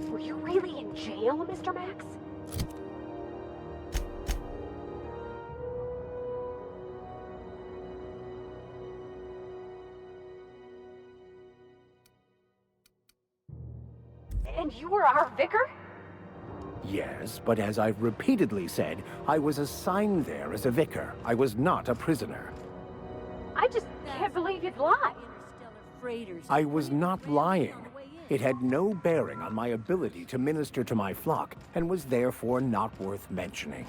Were you really in jail, Mr. Max? And you were our vicar? Yes, but as I've repeatedly said, I was assigned there as a vicar. I was not a prisoner. I just can't believe you'd lie. I was not lying. It had no bearing on my ability to minister to my flock, and was therefore not worth mentioning.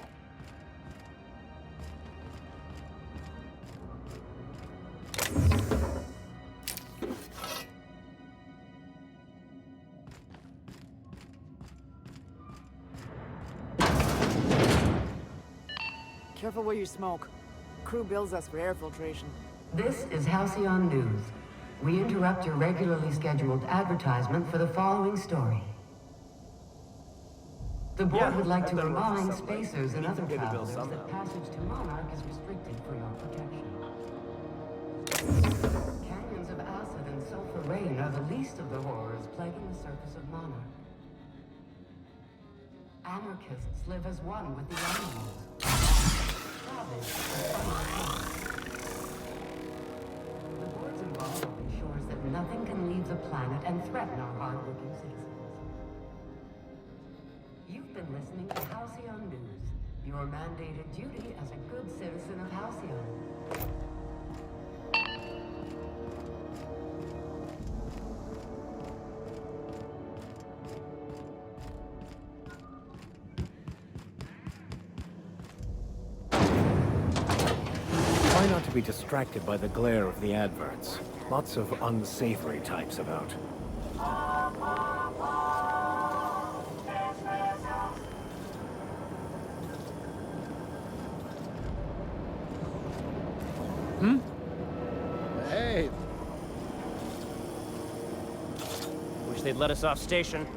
Careful where you smoke. Crew bills us for air filtration. This is Halcyon News. We interrupt your regularly scheduled advertisement for the following story. The board would like to remind spacers and other travelers that passage to Monarch is restricted for your protection. Canyons of acid and sulfur rain are the least of the horrors plaguing the surface of Monarch. Anarchists live as one with the animals. The board's involvement ensures that nothing can leave the planet and threaten our hard-working citizens. You've been listening to Halcyon News, your mandated duty as a good citizen of Halcyon. Try not to be distracted by the glare of the adverts. Lots of unsavory types about. Hey. Wish they'd let us off station.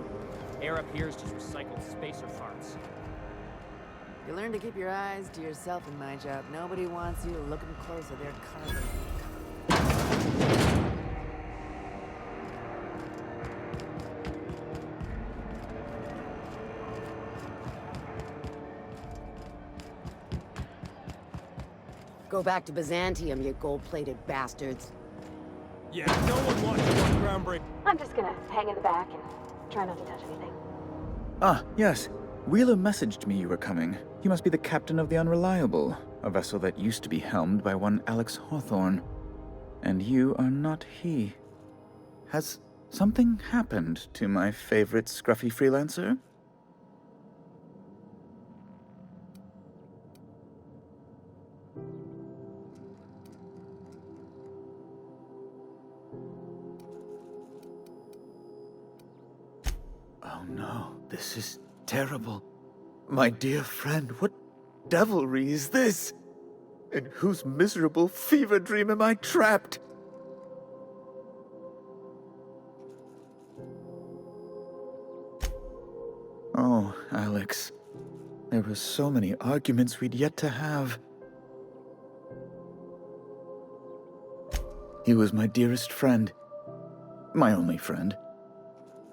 Air up here is just recycled spacer farts. You learn to keep your eyes to yourself in my job. Nobody wants you looking close at their cargo. Go back to Byzantium, you gold-plated bastards. Yeah, no one wants you on groundbreak. I'm just gonna hang in the back and try not to touch anything. Ah, yes. Wheeler messaged me you were coming. He must be the captain of the Unreliable, a vessel that used to be helmed by one Alex Hawthorne. And you are not he. Has something happened to my favorite scruffy freelancer? Oh no, this is terrible. My dear friend, what devilry is this? In whose miserable fever dream am I trapped? Oh, Alex. There were so many arguments we'd yet to have. He was my dearest friend. My only friend.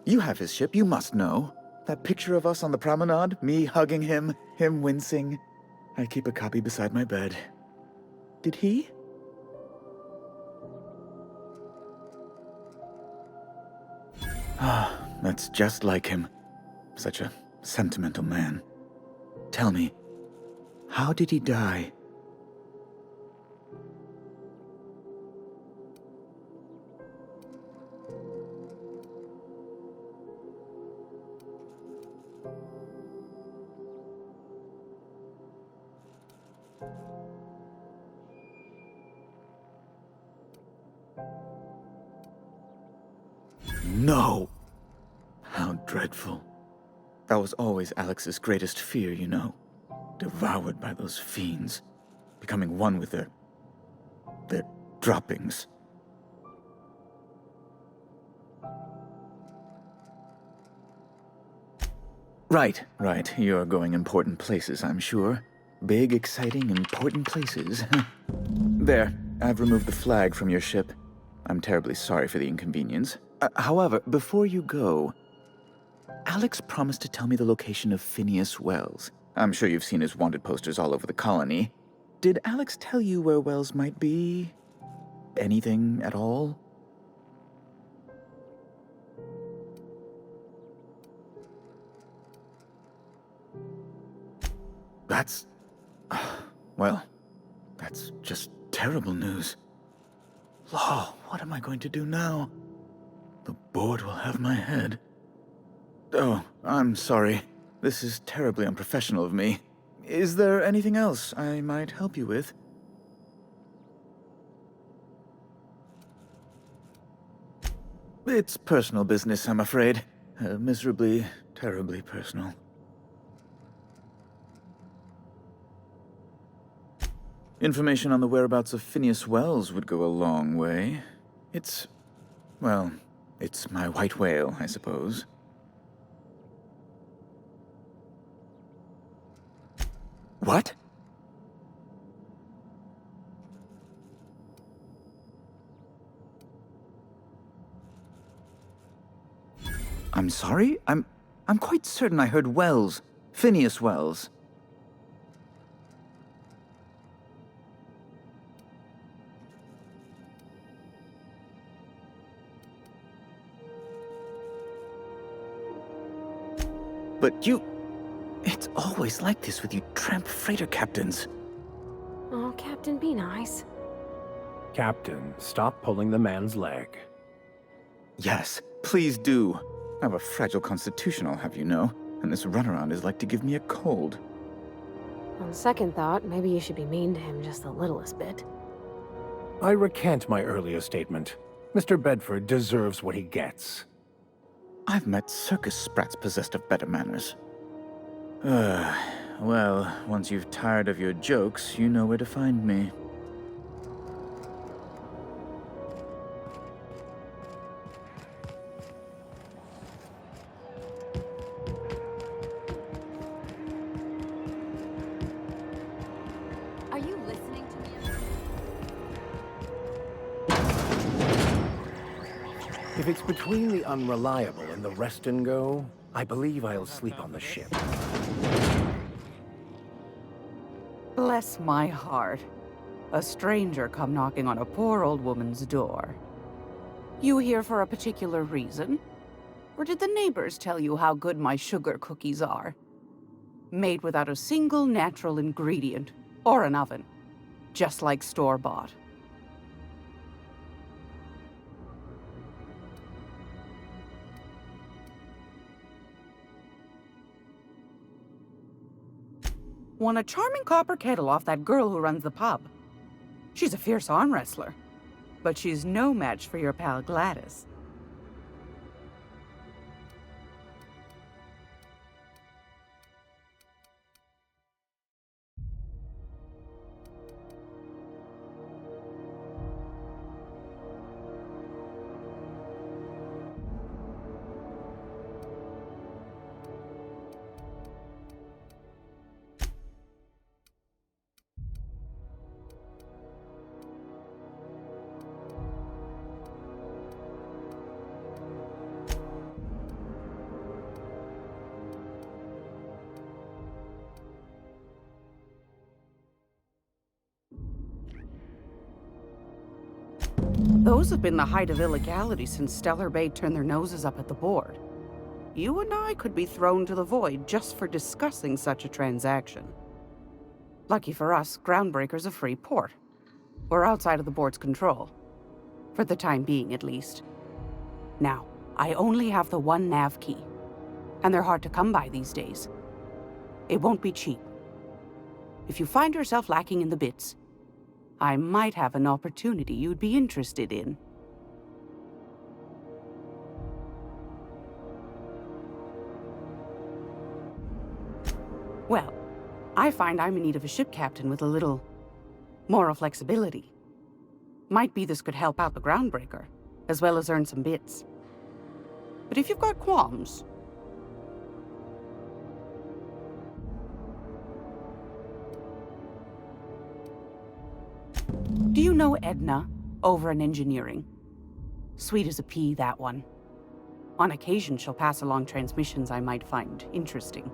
You have his ship, you must know. That picture of us on the promenade, me hugging him, him wincing. I keep a copy beside my bed. Did he? Ah, that's just like him. Such a sentimental man. Tell me, how did he die? No! How dreadful. That was always Alex's greatest fear, you know. Devoured by those fiends. Becoming one with their droppings. Right. You're going important places, I'm sure. Big, exciting, important places. There, I've removed the flag from your ship. I'm terribly sorry for the inconvenience. However, before you go, Alex promised to tell me the location of Phineas Wells. I'm sure you've seen his wanted posters all over the colony. Did Alex tell you where Wells might be? Anything at all? That's... well, that's just terrible news. Law, what am I going to do now? The board will have my head. Oh, I'm sorry. This is terribly unprofessional of me. Is there anything else I might help you with? It's personal business, I'm afraid. Miserably, terribly personal. Information on the whereabouts of Phineas Wells would go a long way. Well, it's my white whale, I suppose. What? I'm sorry? I'm quite certain I heard Wells. Phineas Wells. But you... It's always like this with you tramp freighter captains. Oh, Captain, be nice. Captain, stop pulling the man's leg. Yes, please do. I have a fragile constitution, I'll have you know, and this runaround is like to give me a cold. On second thought, maybe you should be mean to him just the littlest bit. I recant my earlier statement. Mr. Bedford deserves what he gets. I've met circus sprats possessed of better manners. Well, once you've tired of your jokes, you know where to find me. Are you listening to me? If it's between the Unreliable and the Rest and Go, I believe I'll sleep on the ship. Bless my heart. A stranger come knocking on a poor old woman's door. You here for a particular reason? Or did the neighbors tell you how good my sugar cookies are? Made without a single natural ingredient, or an oven. Just like store-bought. Won a charming copper kettle off that girl who runs the pub. She's a fierce arm wrestler, but she's no match for your pal Gladys. Those have been the height of illegality since Stellar Bay turned their noses up at the board. You and I could be thrown to the void just for discussing such a transaction. Lucky for us, Groundbreaker's a free port. We're outside of the board's control. For the time being, at least. Now, I only have the one nav key. And they're hard to come by these days. It won't be cheap. If you find yourself lacking in the bits, I might have an opportunity you'd be interested in. Well, I find I'm in need of a ship captain with a little moral flexibility. Might be this could help out the Groundbreaker, as well as earn some bits. But if you've got qualms... Do you know Edna, over in engineering? Sweet as a pea, that one. On occasion, she'll pass along transmissions I might find interesting.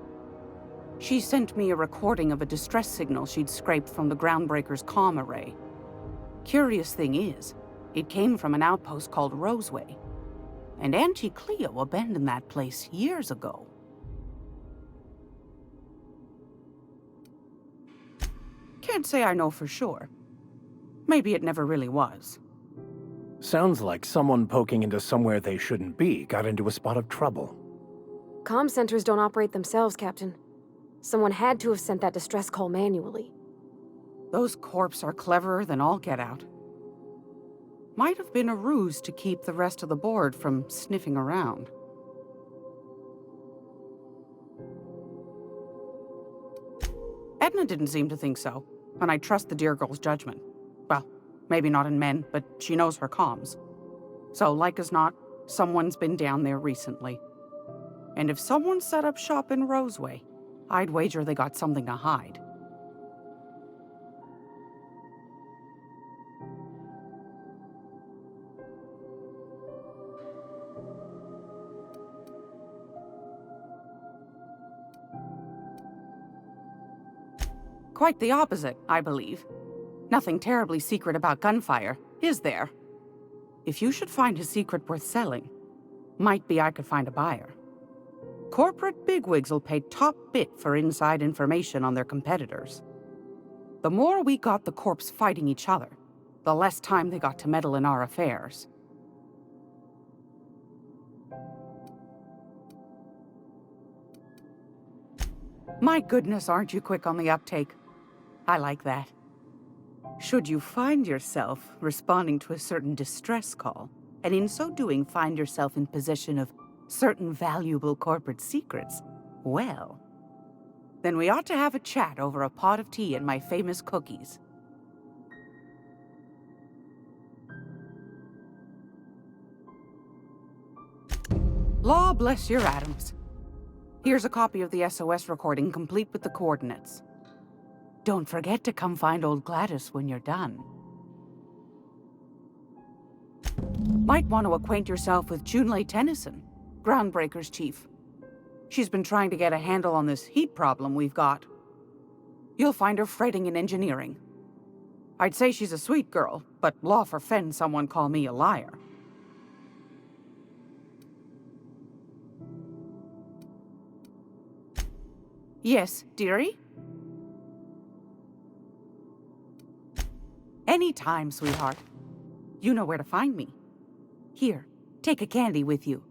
She sent me a recording of a distress signal she'd scraped from the Groundbreaker's comm array. Curious thing is, it came from an outpost called Roseway, and Auntie Cleo abandoned that place years ago. Can't say I know for sure. Maybe it never really was. Sounds like someone poking into somewhere they shouldn't be got into a spot of trouble. Comm centers don't operate themselves, Captain. Someone had to have sent that distress call manually. Those corps are cleverer than all get out. Might have been a ruse to keep the rest of the board from sniffing around. Edna didn't seem to think so, and I trust the dear girl's judgment. Well, maybe not in men, but she knows her comms. So, like as not, someone's been down there recently. And if someone set up shop in Roseway, I'd wager they got something to hide. Quite the opposite, I believe. Nothing terribly secret about gunfire, is there? If you should find a secret worth selling, might be I could find a buyer. Corporate bigwigs will pay top bit for inside information on their competitors. The more we got the corps fighting each other, the less time they got to meddle in our affairs. My goodness, aren't you quick on the uptake? I like that. Should you find yourself responding to a certain distress call, and in so doing find yourself in possession of certain valuable corporate secrets, well, then we ought to have a chat over a pot of tea and my famous cookies. Law bless your atoms. Here's a copy of the SOS recording complete with the coordinates. Don't forget to come find old Gladys when you're done. Might want to acquaint yourself with Junlei Tennyson, Groundbreaker's chief. She's been trying to get a handle on this heat problem we've got. You'll find her fretting in engineering. I'd say she's a sweet girl, but law forfend someone call me a liar. Yes, dearie? Anytime, sweetheart. You know where to find me. Here, take a candy with you.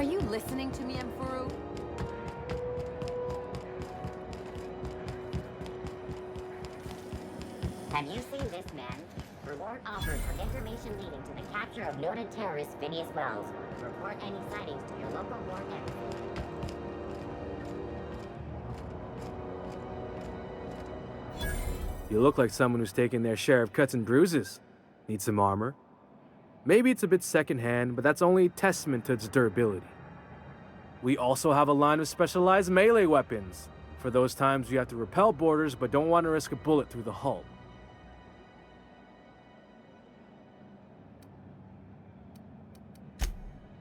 Are you listening to me, Mfuru? Have you seen this man? Reward offered for information leading to the capture of noted terrorist Phineas Wells. Report any sightings to your local ward embassy. You look like someone who's taken their share of cuts and bruises. Need some armor? Maybe it's a bit secondhand, but that's only a testament to its durability. We also have a line of specialized melee weapons, for those times you have to repel boarders but don't want to risk a bullet through the hull.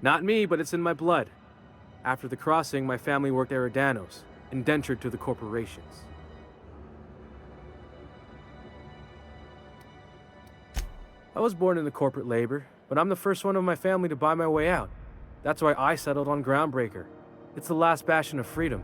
Not me, but it's in my blood. After the crossing, my family worked Eridanos, indentured to the corporations. I was born into corporate labor, but I'm the first one of my family to buy my way out. That's why I settled on Groundbreaker. It's the last bastion of freedom.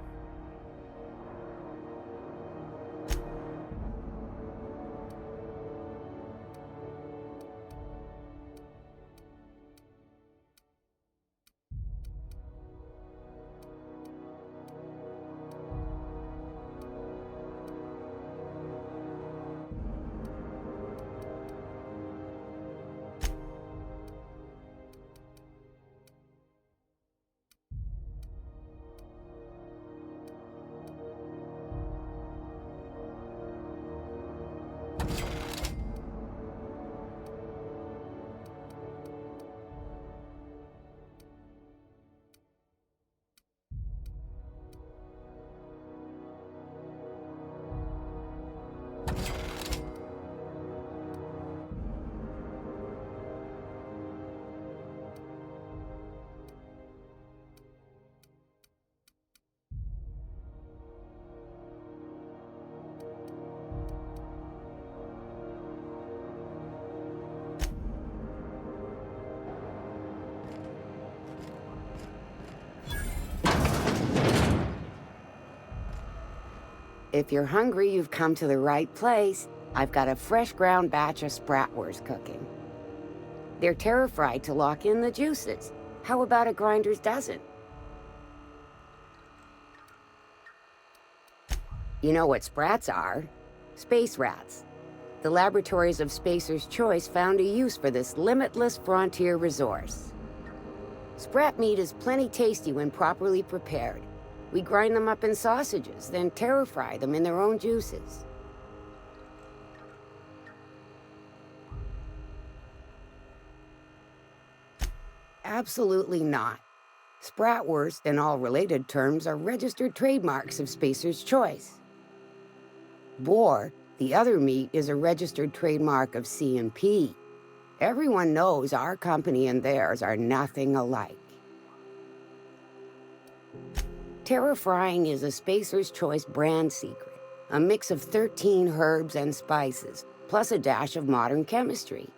If you're hungry, you've come to the right place. I've got a fresh ground batch of spratwurst cooking. They're terra-fried to lock in the juices. How about a grinder's dozen? You know what sprats are? Space rats. The laboratories of Spacer's Choice found a use for this limitless frontier resource. Sprat meat is plenty tasty when properly prepared. We grind them up in sausages, then terra-fry them in their own juices. Absolutely not. Spratwurst and all related terms are registered trademarks of Spacer's Choice. Boar, the other meat, is a registered trademark of C&P. Everyone knows our company and theirs are nothing alike. Terra-frying is a Spacer's Choice brand secret, a mix of 13 herbs and spices, plus a dash of modern chemistry.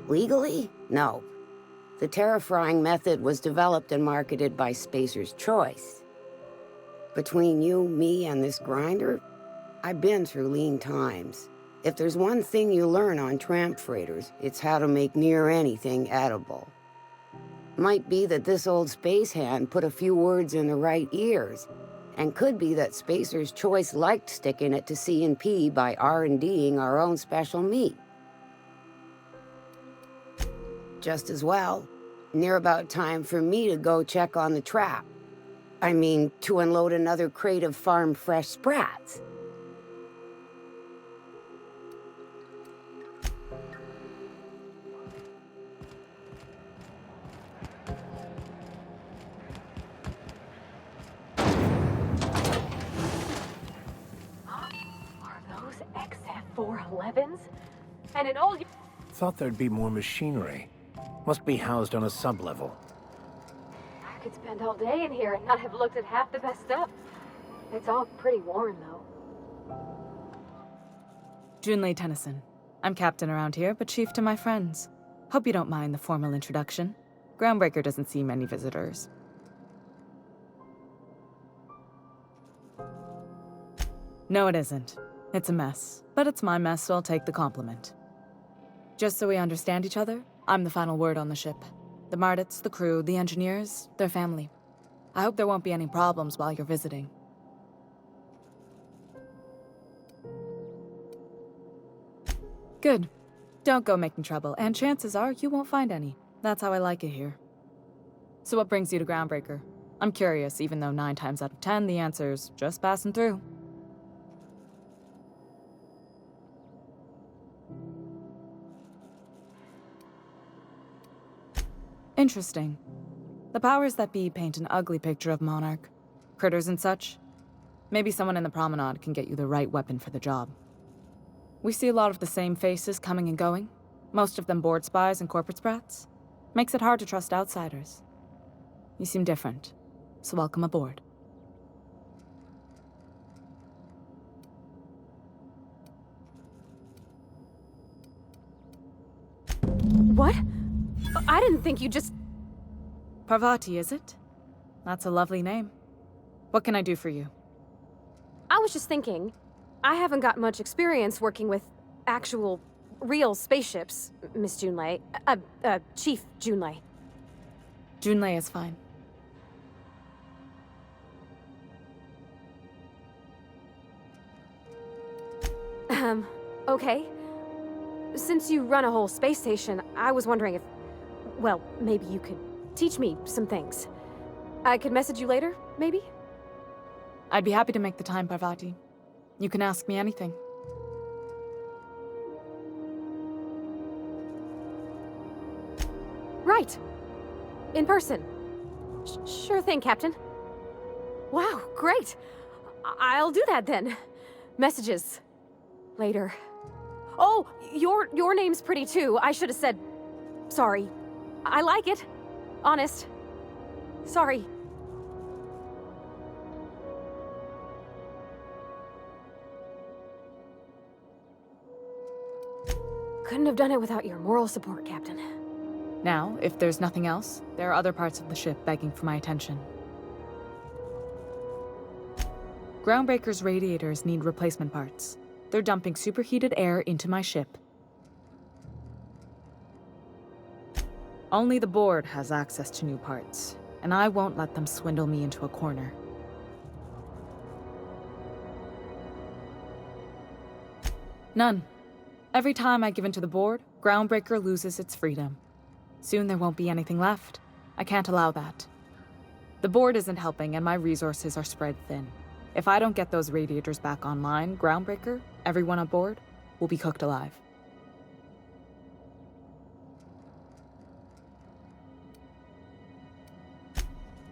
Legally? No. The terra-frying method was developed and marketed by Spacer's Choice. Between you, me, and this grinder, I've been through lean times. If there's one thing you learn on tramp freighters, it's how to make near anything edible. Might be that this old space hand put a few words in the right ears, and could be that Spacer's Choice liked sticking it to C&P by R&Ding our own special meat. Just as well, near about time for me to go check on the trap. I mean, to unload another crate of farm-fresh sprats. XF411s? And an old... Thought there'd be more machinery. Must be housed on a sublevel. I could spend all day in here and not have looked at half the best stuff. It's all pretty worn, though. Junlei Tennyson. I'm captain around here, but chief to my friends. Hope you don't mind the formal introduction. Groundbreaker doesn't see many visitors. No, it isn't. It's a mess. But it's my mess, so I'll take the compliment. Just so we understand each other, I'm the final word on the ship. The Mardits, the crew, the engineers, their family. I hope there won't be any problems while you're visiting. Good. Don't go making trouble, and chances are you won't find any. That's how I like it here. So what brings you to Groundbreaker? I'm curious, even though 9 times out of 10, the answer's just passing through. Interesting. The powers that be paint an ugly picture of Monarch. Critters and such. Maybe someone in the promenade can get you the right weapon for the job. We see a lot of the same faces coming and going. Most of them board spies and corporate sprats. Makes it hard to trust outsiders. You seem different, so welcome aboard. What? I didn't think you just... Parvati, is it? That's a lovely name. What can I do for you? I was just thinking, I haven't got much experience working with actual, real spaceships, Miss Junlei. Chief Junlei. Junlei is fine. Okay. Since you run a whole space station, I was wondering if... Well, maybe you could teach me some things. I could message you later, maybe? I'd be happy to make the time, Parvati. You can ask me anything. Right. In person. Sure thing, Captain. Wow, great. I'll do that then. Messages. Later. Oh, your name's pretty too. I should have said... Sorry. I like it. Honest. Sorry. Couldn't have done it without your moral support, Captain. Now, if there's nothing else, there are other parts of the ship begging for my attention. Groundbreaker's radiators need replacement parts. They're dumping superheated air into my ship. Only the board has access to new parts, and I won't let them swindle me into a corner. None. Every time I give in to the board, Groundbreaker loses its freedom. Soon there won't be anything left. I can't allow that. The board isn't helping, and my resources are spread thin. If I don't get those radiators back online, Groundbreaker, everyone on board, will be cooked alive.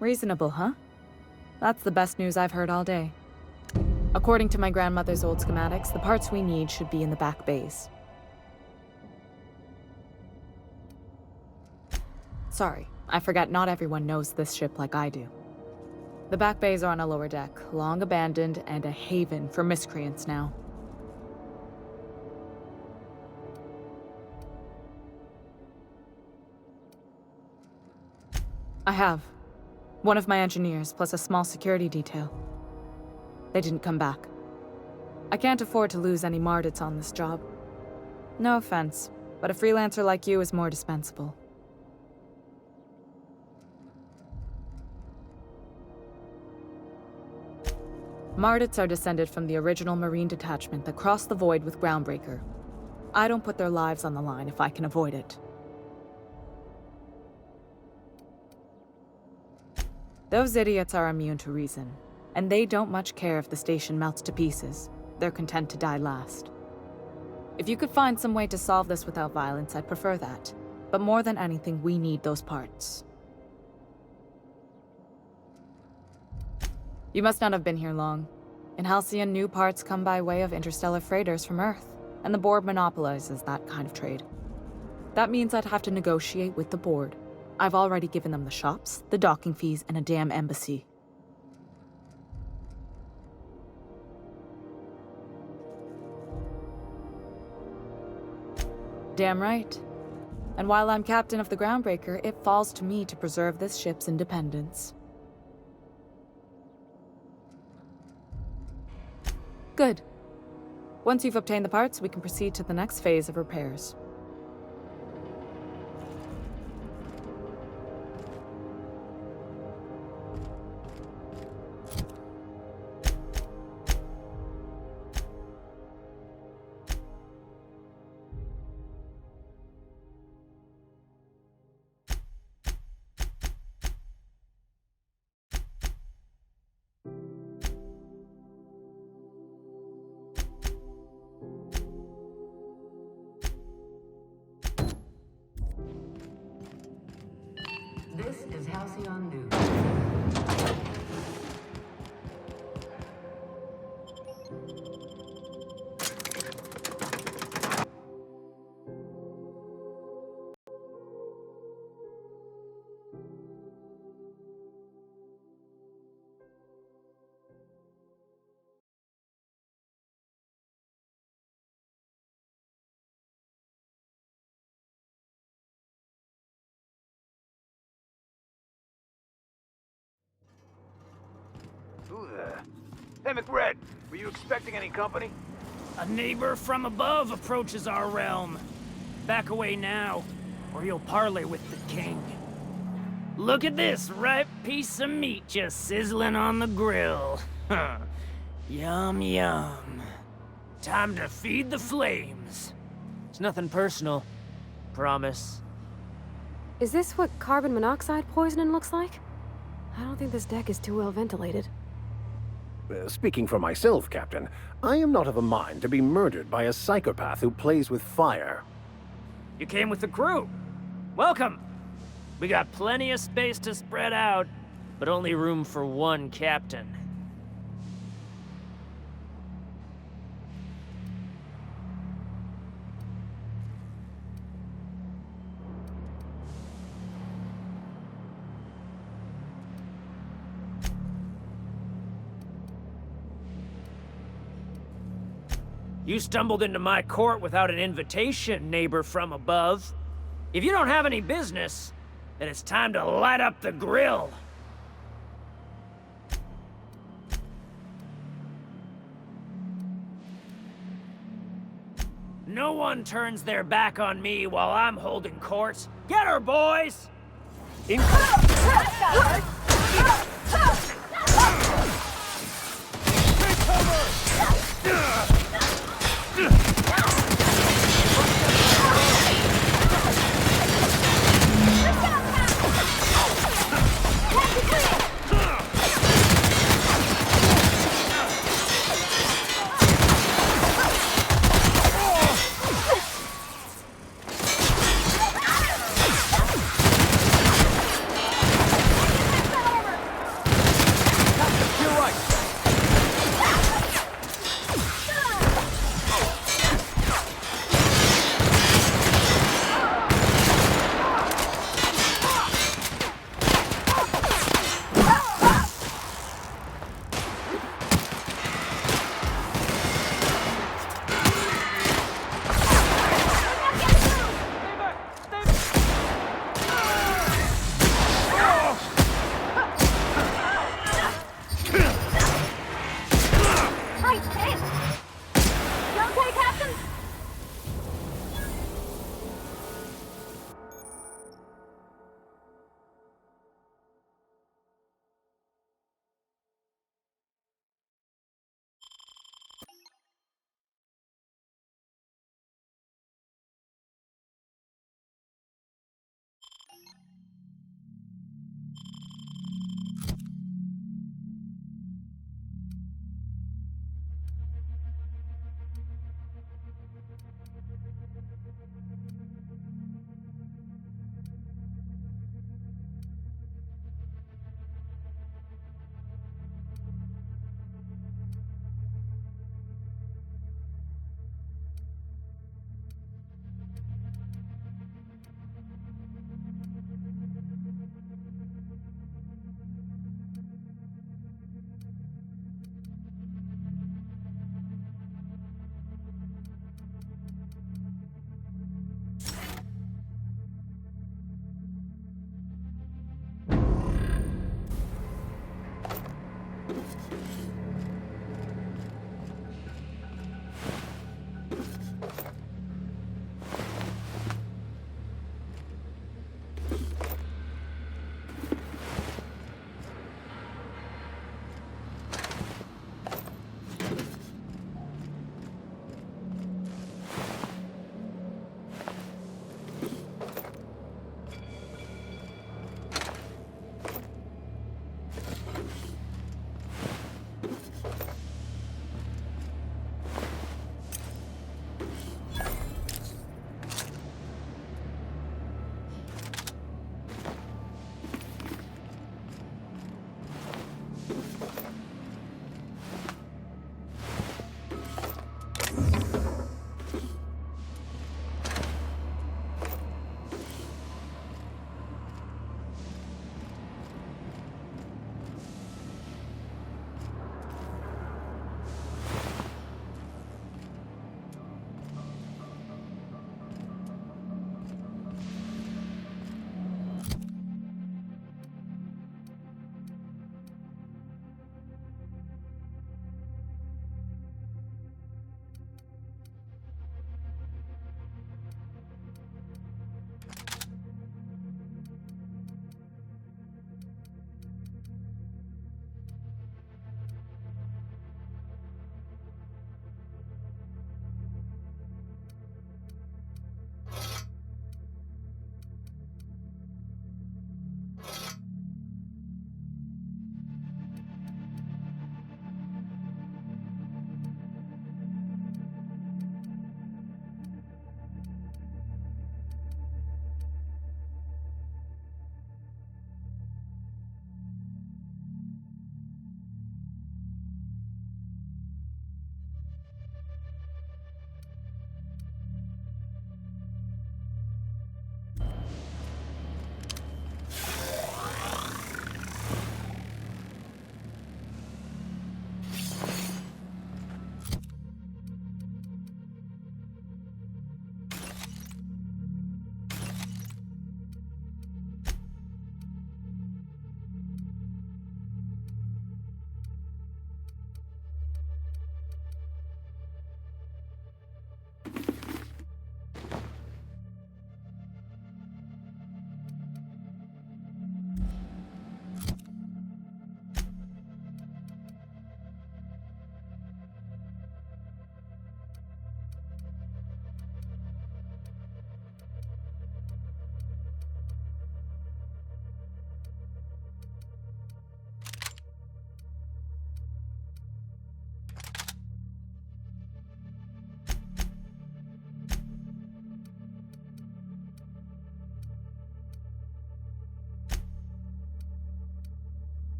Reasonable, huh? That's the best news I've heard all day. According to my grandmother's old schematics, the parts we need should be in the back bays. Sorry, I forgot not everyone knows this ship like I do. The back bays are on a lower deck, long abandoned and a haven for miscreants now. I have. One of my engineers, plus a small security detail. They didn't come back. I can't afford to lose any Mardits on this job. No offense, but a freelancer like you is more dispensable. Mardits are descended from the original Marine detachment that crossed the void with Groundbreaker. I don't put their lives on the line if I can avoid it. Those idiots are immune to reason, and they don't much care if the station melts to pieces. They're content to die last. If you could find some way to solve this without violence, I'd prefer that. But more than anything, we need those parts. You must not have been here long. In Halcyon, new parts come by way of interstellar freighters from Earth, and the board monopolizes that kind of trade. That means I'd have to negotiate with the board. I've already given them the shops, the docking fees, and a damn embassy. Damn right. And while I'm captain of the Groundbreaker, it falls to me to preserve this ship's independence. Good. Once you've obtained the parts, we can proceed to the next phase of repairs. This is Halcyon News. Who there? Hey, MACREDD, were you expecting any company? A neighbor from above approaches our realm. Back away now, or you'll parley with the king. Look at this ripe piece of meat just sizzling on the grill. Yum, yum. Time to feed the flames. It's nothing personal. Promise. Is this what carbon monoxide poisoning looks like? I don't think this deck is too well ventilated. Speaking for myself, Captain, I am not of a mind to be murdered by a psychopath who plays with fire. You came with the crew. Welcome. We got plenty of space to spread out, but only room for one captain. You stumbled into my court without an invitation, neighbor from above. If you don't have any business, then it's time to light up the grill. No one turns their back on me while I'm holding court. Get her, boys!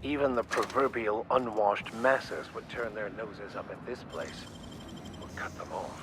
Even the proverbial unwashed masses would turn their noses up at this place. We'll cut them off.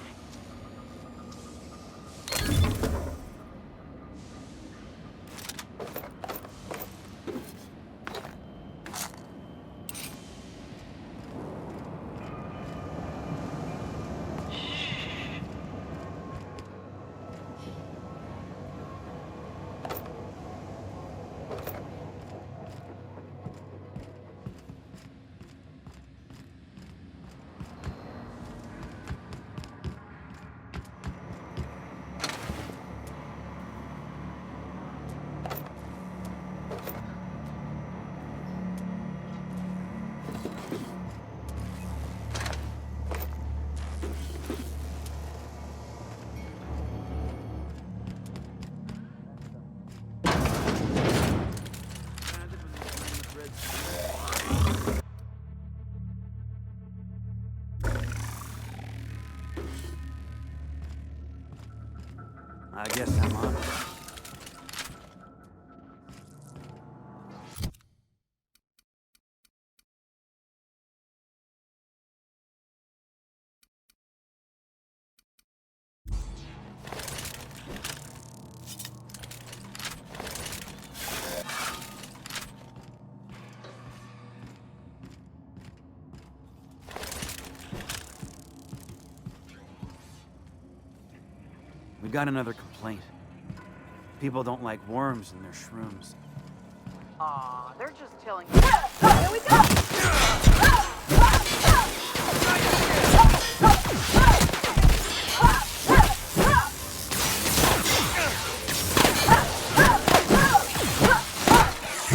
I guess I'm on. We got another complaint. People don't like worms in their shrooms. Aw, they're just telling you. Here we go!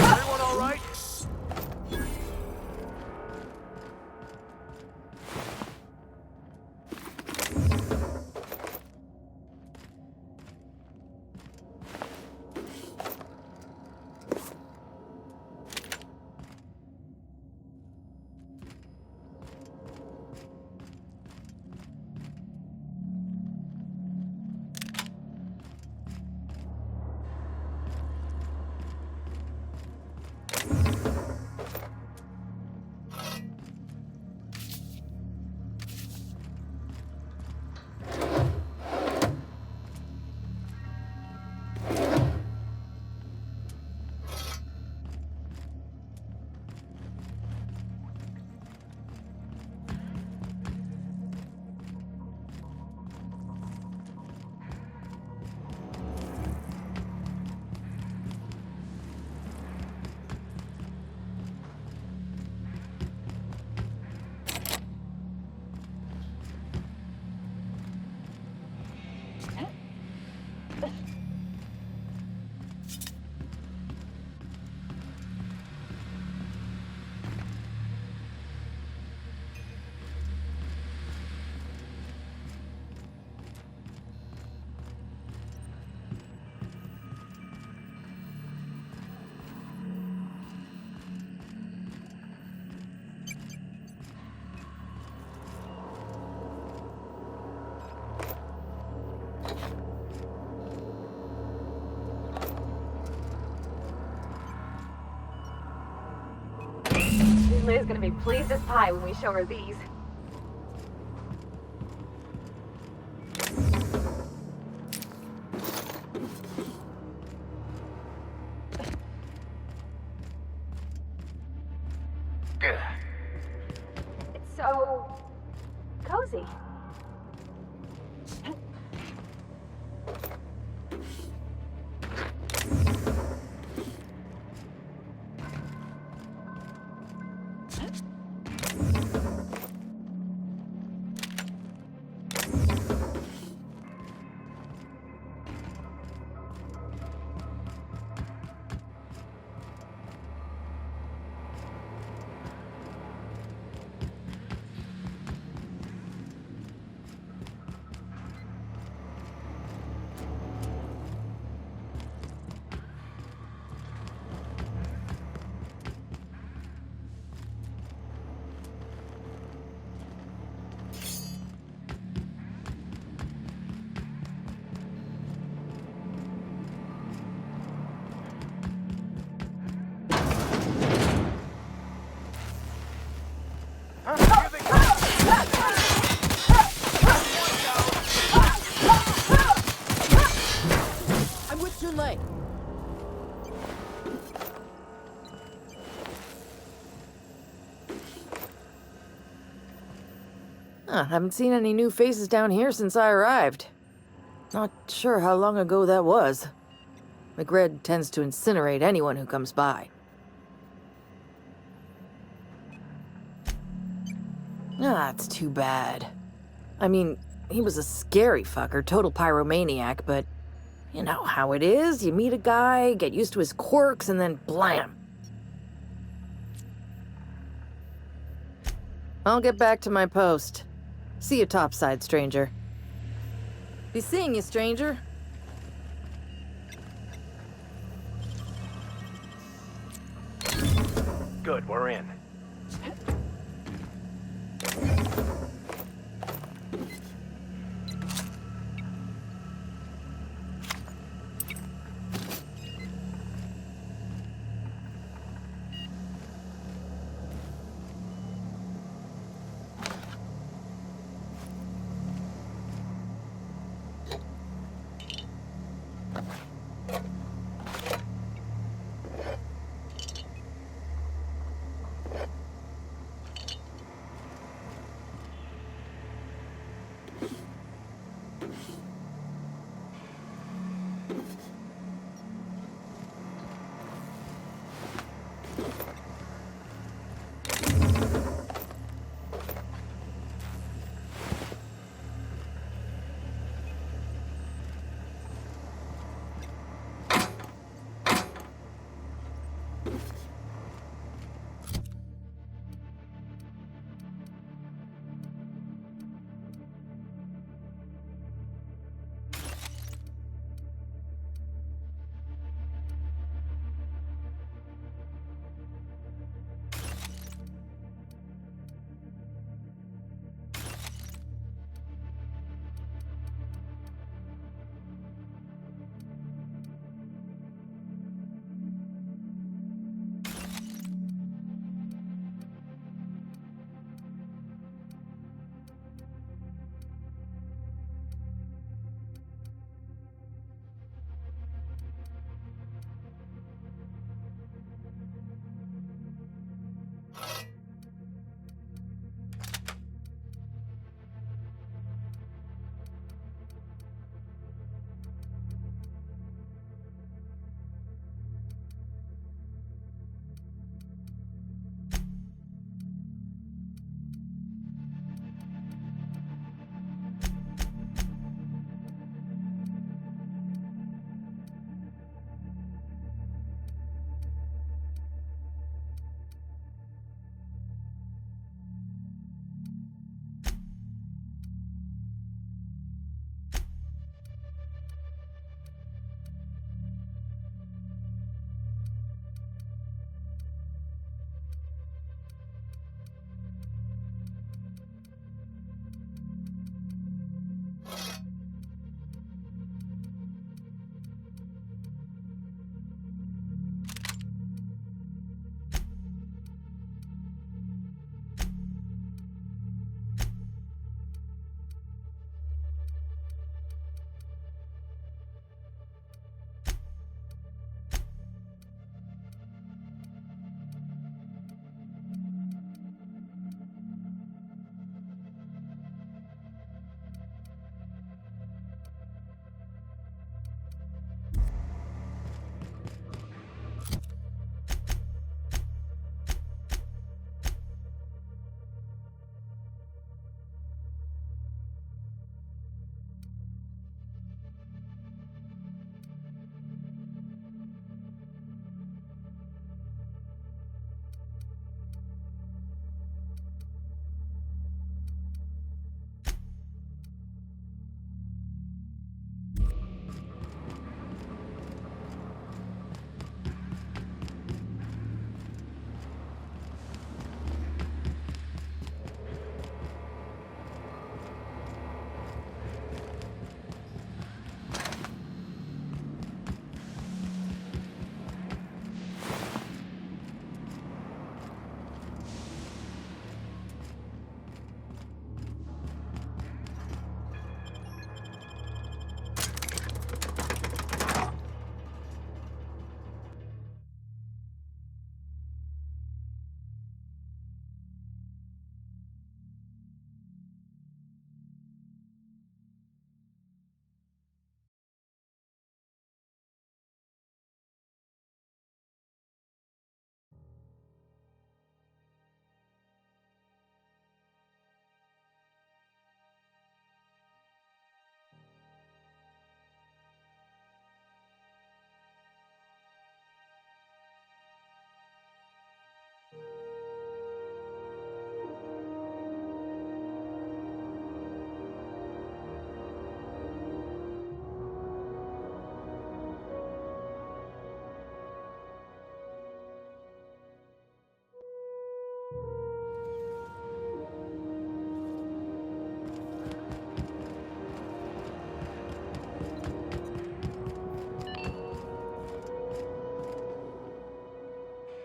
Everyone all right? Liz gonna be pleased as pie when we show her these. It's so cozy. Haven't seen any new faces down here since I arrived. Not sure how long ago that was. MACREDD tends to incinerate anyone who comes by. It's too bad. I mean, he was a scary fucker, total pyromaniac, but you know how it is. You meet a guy, get used to his quirks, and then blam. I'll get back to my post. See you topside, stranger. Be seeing you, stranger. Good, we're in.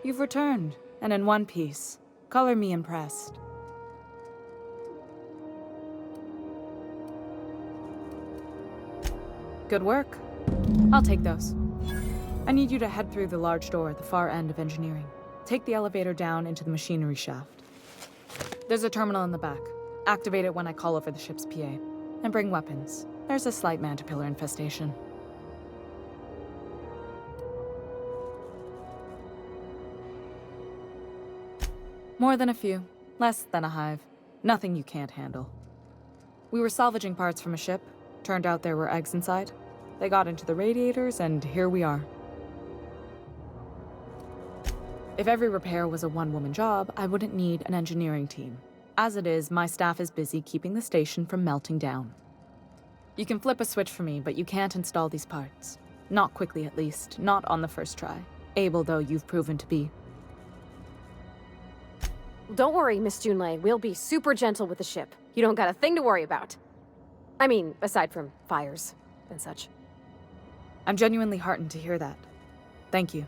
You've returned, and in one piece. Color me impressed. Good work. I'll take those. I need you to head through the large door at the far end of engineering. Take the elevator down into the machinery shaft. There's a terminal in the back. Activate it when I call over the ship's PA. And bring weapons. There's a slight mantipillar infestation. More than a few. Less than a hive. Nothing you can't handle. We were salvaging parts from a ship. Turned out there were eggs inside. They got into the radiators, and here we are. If every repair was a one-woman job, I wouldn't need an engineering team. As it is, my staff is busy keeping the station from melting down. You can flip a switch for me, but you can't install these parts. Not quickly, at least. Not on the first try. Able though you've proven to be. Don't worry, Miss Junlei. We'll be super gentle with the ship. You don't got a thing to worry about. I mean, aside from fires and such. I'm genuinely heartened to hear that. Thank you.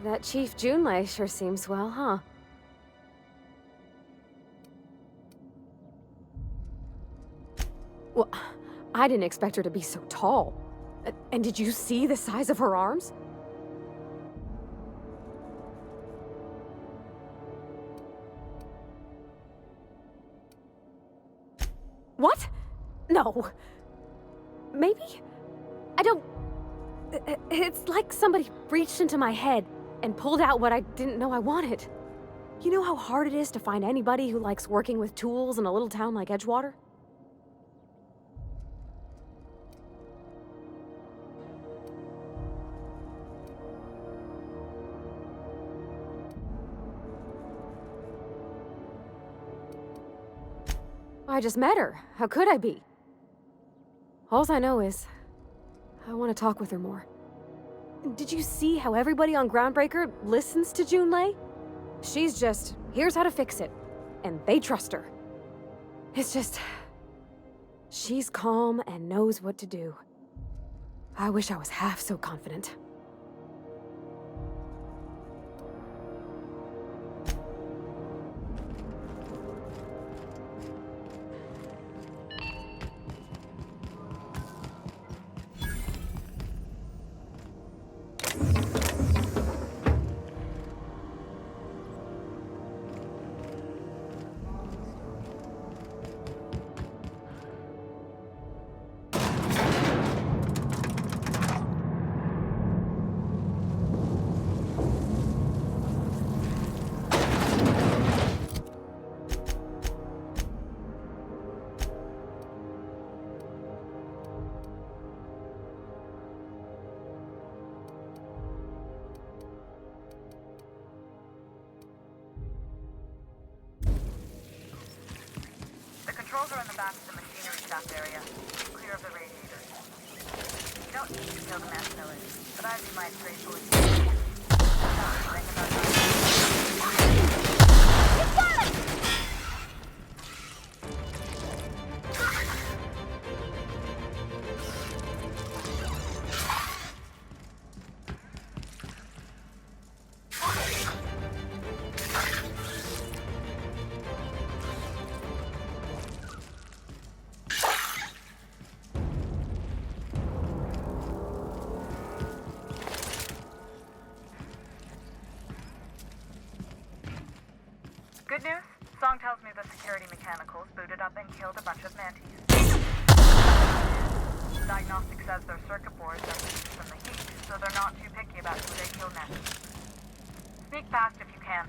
That Chief Junlei sure seems well, huh? Well, I didn't expect her to be so tall. And did you see the size of her arms? What? No. Maybe? I don't... It's like somebody reached into my head and pulled out what I didn't know I wanted. You know how hard it is to find anybody who likes working with tools in a little town like Edgewater? I just met her. How could I be? All I know is, I want to talk with her more. Did you see how everybody on Groundbreaker listens to Junlei? She's just, here's how to fix it. And they trust her. It's just... she's calm and knows what to do. I wish I was half so confident. Controls are in the back of the machinery shaft area, clear of the radiators. You don't need to kill the mass pillars, but I'd be my grateful if you did. Good news? Song tells me the security mechanicals booted up and killed a bunch of mantis. Diagnostic says their circuit boards are weak from the heat, so they're not too picky about who they kill next. Sneak past if you can.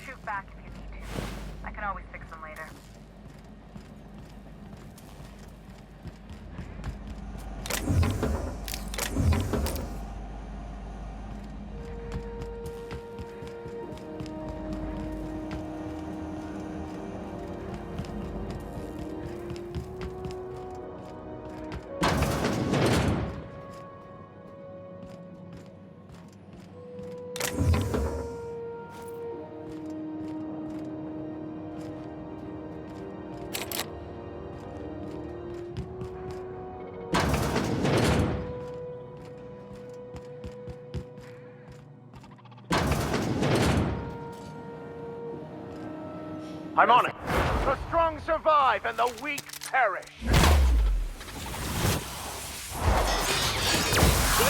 Shoot back if you need to. I can always fix them later. I'm on it. The strong survive and the weak perish. You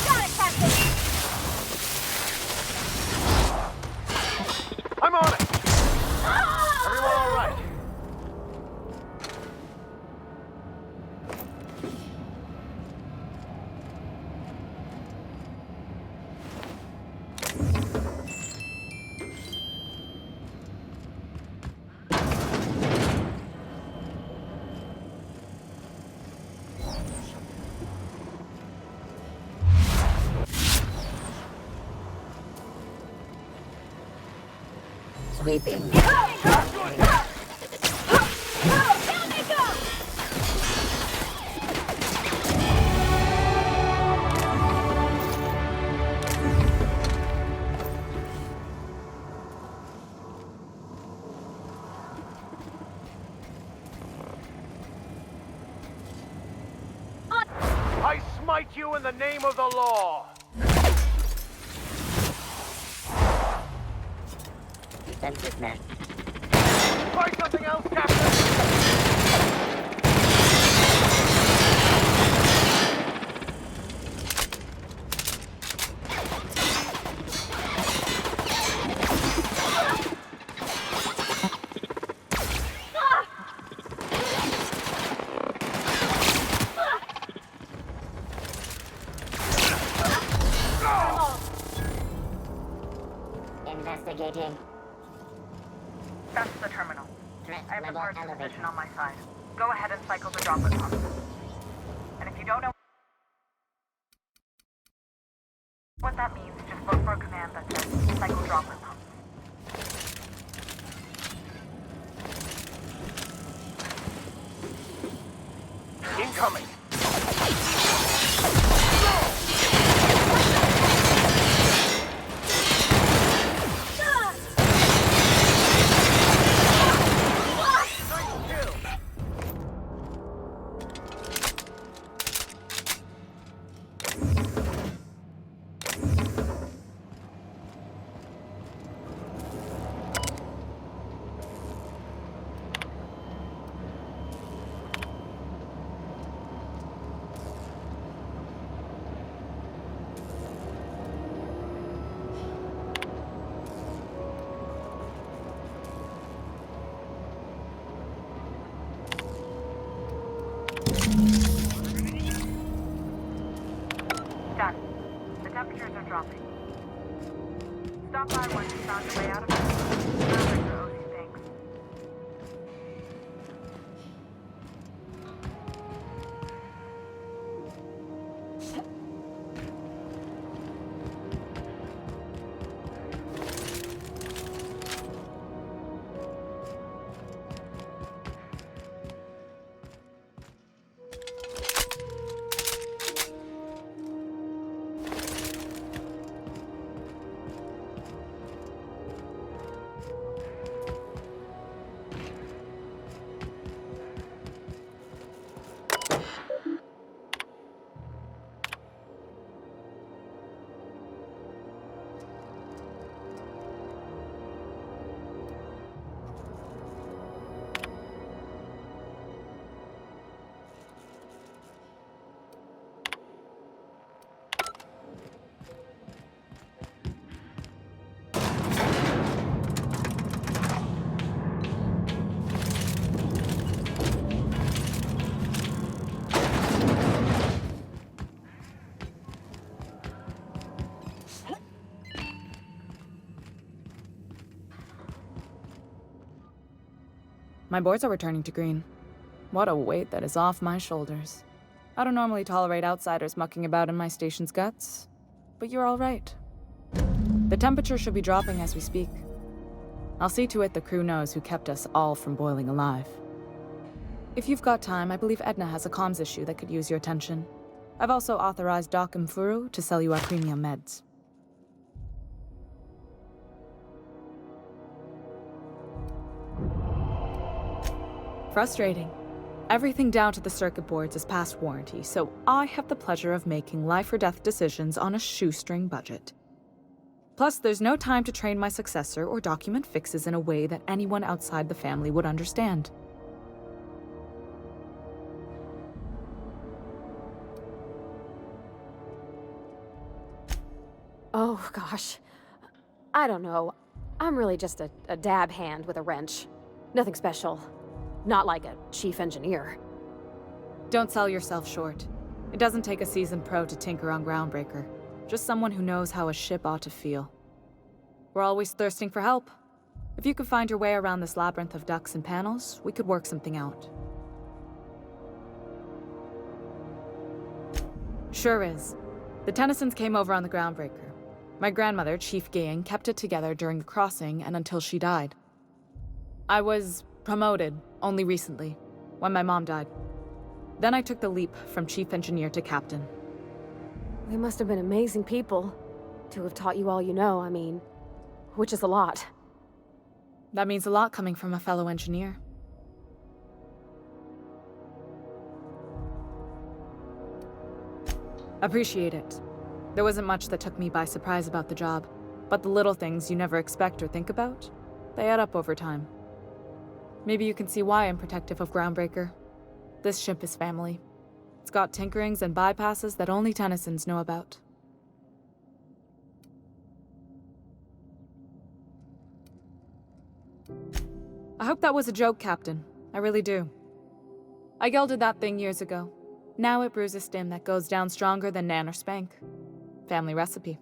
got it, Captain! I'm on it. Everyone all right? Sweeping. I smite you in the name of the law. Defensive man. Try something else, Captain. Investigating. That's the terminal. Threat I have the level parts elevated. position on my side. Go ahead and cycle the droplet pump. And if you don't know what that means, just look for a command that says cycle droplet pump. Incoming. Done. The temperatures are dropping. Stop by once you found your way out of it. Maverick owes you thanks. My boards are returning to green. What a weight that is off my shoulders. I don't normally tolerate outsiders mucking about in my station's guts, but you're all right. The temperature should be dropping as we speak. I'll see to it the crew knows who kept us all from boiling alive. If you've got time, I believe Edna has a comms issue that could use your attention. I've also authorized Doc and Furu to sell you our premium meds. Frustrating. Everything down to the circuit boards is past warranty, so I have the pleasure of making life or death decisions on a shoestring budget. Plus, there's no time to train my successor or document fixes in a way that anyone outside the family would understand. Oh, gosh. I don't know. I'm really just a dab hand with a wrench. Nothing special. Not like a chief engineer. Don't sell yourself short. It doesn't take a seasoned pro to tinker on Groundbreaker. Just someone who knows how a ship ought to feel. We're always thirsting for help. If you could find your way around this labyrinth of ducts and panels, we could work something out. Sure is. The Tennysons came over on the Groundbreaker. My grandmother, Chief Gang, kept it together during the crossing and until she died. I was promoted only recently, when my mom died. Then I took the leap from chief engineer to captain. They must have been amazing people to have taught you all you know, I mean, which is a lot. That means a lot coming from a fellow engineer. Appreciate it. There wasn't much that took me by surprise about the job, but the little things you never expect or think about, they add up over time. Maybe you can see why I'm protective of Groundbreaker. This ship is family. It's got tinkerings and bypasses that only Tennysons know about. I hope that was a joke, Captain. I really do. I gelded that thing years ago. Now it brews a stim that goes down stronger than Nan or Spank. Family recipe.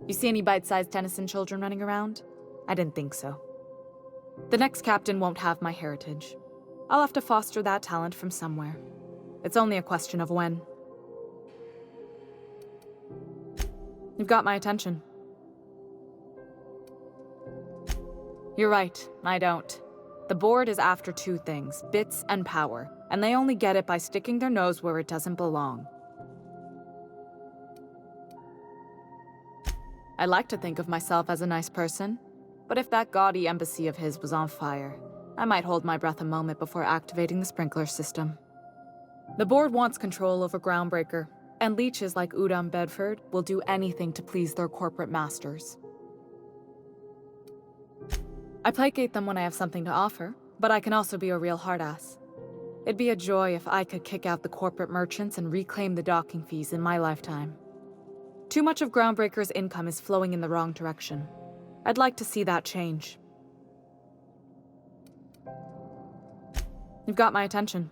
You see any bite-sized Tennyson children running around? I didn't think so. The next captain won't have my heritage. I'll have to foster that talent from somewhere. It's only a question of when. You've got my attention. You're right, I don't. The board is after two things, bits and power, and they only get it by sticking their nose where it doesn't belong. I like to think of myself as a nice person, but if that gaudy embassy of his was on fire, I might hold my breath a moment before activating the sprinkler system. The board wants control over Groundbreaker, and leeches like Udom Bedford will do anything to please their corporate masters. I placate them when I have something to offer, but I can also be a real hard-ass. It'd be a joy if I could kick out the corporate merchants and reclaim the docking fees in my lifetime. Too much of Groundbreaker's income is flowing in the wrong direction. I'd like to see that change. You've got my attention.